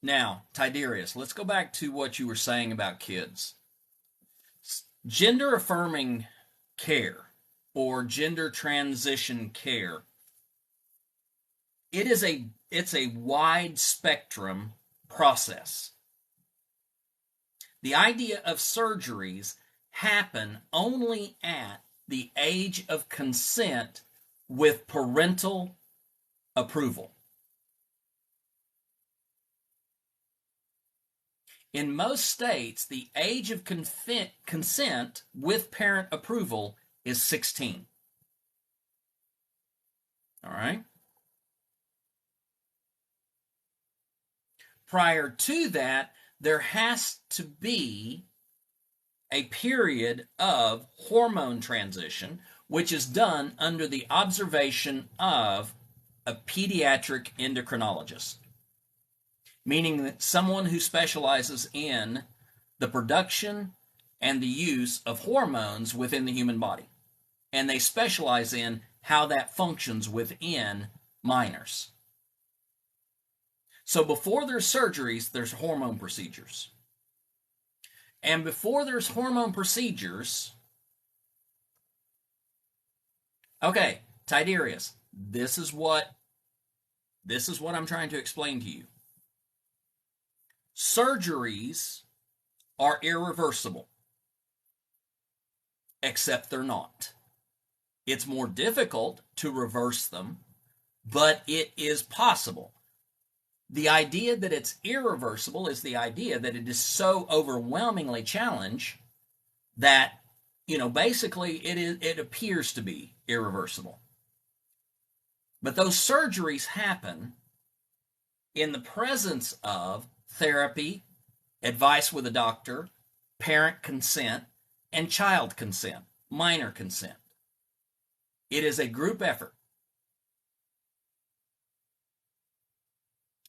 Now, Tiberius, let's go back to what you were saying about kids. Gender affirming care or gender transition care, it's a wide spectrum process. The idea of surgeries happen only at the age of consent with parental approval. In most states, the age of consent with parent approval is 16. All right? Prior to that, there has to be a period of hormone transition, which is done under the observation of a pediatric endocrinologist, meaning that someone who specializes in the production and the use of hormones within the human body. And they specialize in how that functions within minors. So before there's surgeries, there's hormone procedures. And before there's hormone procedures, okay, Tiberius, this is what I'm trying to explain to you. Surgeries are irreversible, except they're not. It's more difficult to reverse them, but it is possible. The idea that it's irreversible is the idea that it is so overwhelmingly challenged that, basically it appears to be irreversible. But those surgeries happen in the presence of therapy, advice with a doctor, parent consent, and child consent, minor consent. It is a group effort.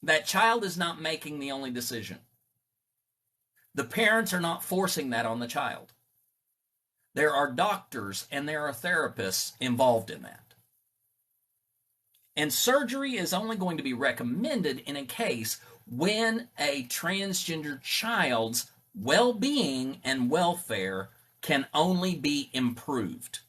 That child is not making the only decision. The parents are not forcing that on the child. There are doctors and there are therapists involved in that. And surgery is only going to be recommended in a case when a transgender child's well-being and welfare can only be improved.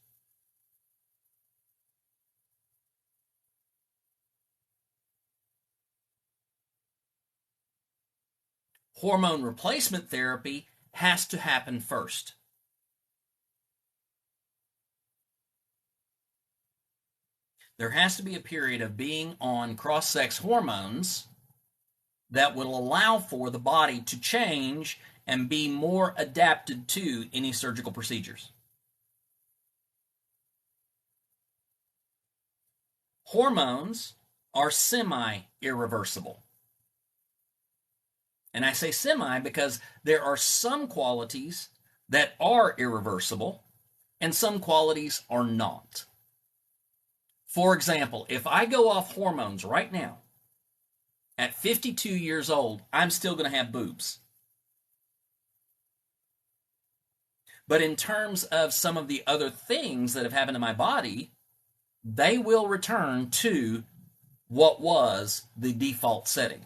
Hormone replacement therapy has to happen first. There has to be a period of being on cross-sex hormones that will allow for the body to change and be more adapted to any surgical procedures. Hormones are semi-irreversible. And I say semi because there are some qualities that are irreversible and some qualities are not. For example, if I go off hormones right now, at 52 years old, I'm still going to have boobs. But in terms of some of the other things that have happened to my body, they will return to what was the default setting.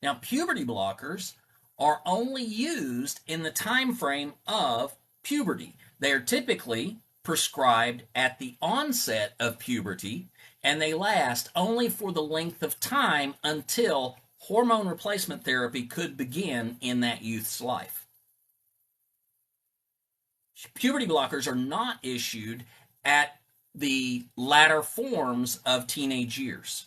Now, puberty blockers are only used in the time frame of puberty. They are typically prescribed at the onset of puberty, and they last only for the length of time until hormone replacement therapy could begin in that youth's life. Puberty blockers are not issued at the latter forms of teenage years.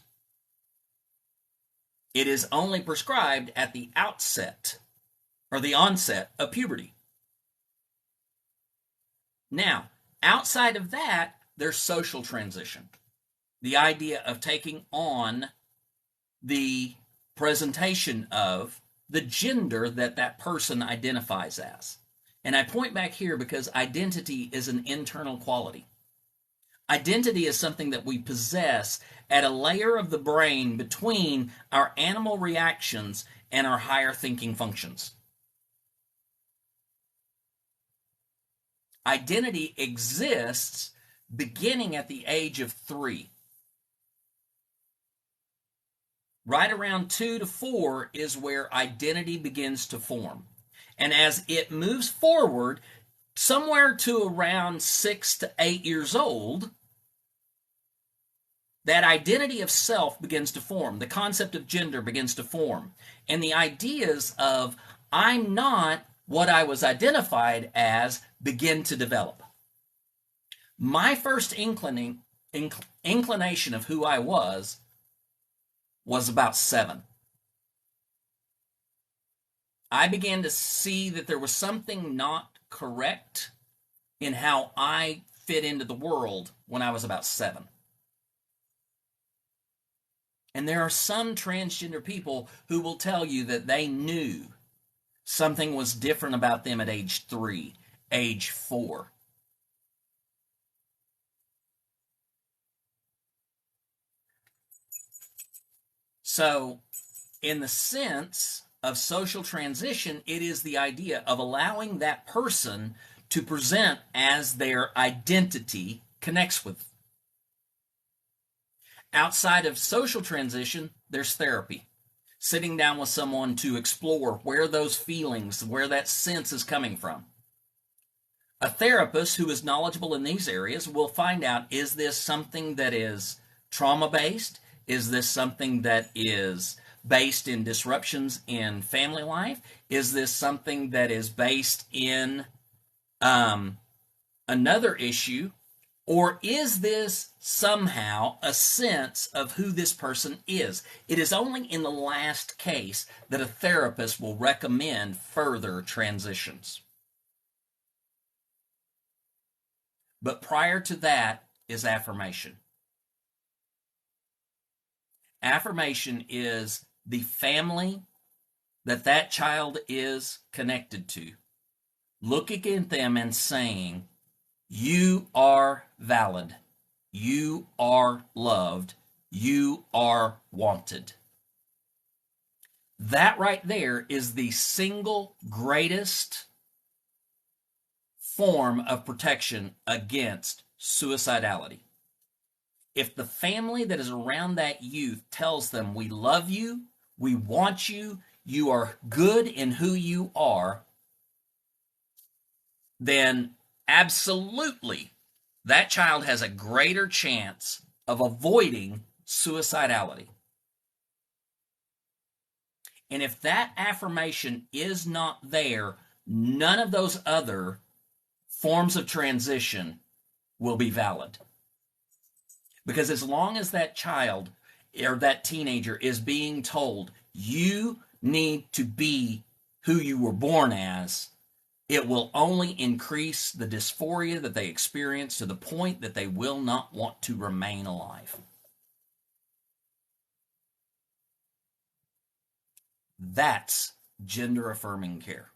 It is only prescribed at the outset or the onset of puberty. Now, outside of that, there's social transition. The idea of taking on the presentation of the gender that that person identifies as. And I point back here because identity is an internal quality. Identity is something that we possess at a layer of the brain between our animal reactions and our higher thinking functions. Identity exists beginning at the age of 3. Right around 2 to 4 is where identity begins to form. And as it moves forward, somewhere to around 6 to 8 years old, that identity of self begins to form. The concept of gender begins to form. And the ideas of I'm not what I was identified as begin to develop. My first inclination of who I was about 7. I began to see that there was something not correct in how I fit into the world when I was about 7. And there are some transgender people who will tell you that they knew something was different about them at age 3, age 4. So, in the sense of social transition, it is the idea of allowing that person to present as their identity connects with. Outside of social transition, there's therapy. Sitting down with someone to explore where those feelings, where that sense is coming from. A therapist who is knowledgeable in these areas will find out, is this something that is trauma-based? Is this something that is based in disruptions in family life? Is this something that is based in another issue? Or is this somehow a sense of who this person is? It is only in the last case that a therapist will recommend further transitions. But prior to that is affirmation. Affirmation is the family that child is connected to, looking at them and saying, you are valid. You are loved. You are wanted. That right there is the single greatest form of protection against suicidality. If the family that is around that youth tells them, we love you, we want you, you are good in who you are, then absolutely that child has a greater chance of avoiding suicidality. And if that affirmation is not there, none of those other forms of transition will be valid. Because as long as that child or that teenager is being told, you need to be who you were born as, it will only increase the dysphoria that they experience to the point that they will not want to remain alive. That's gender affirming care.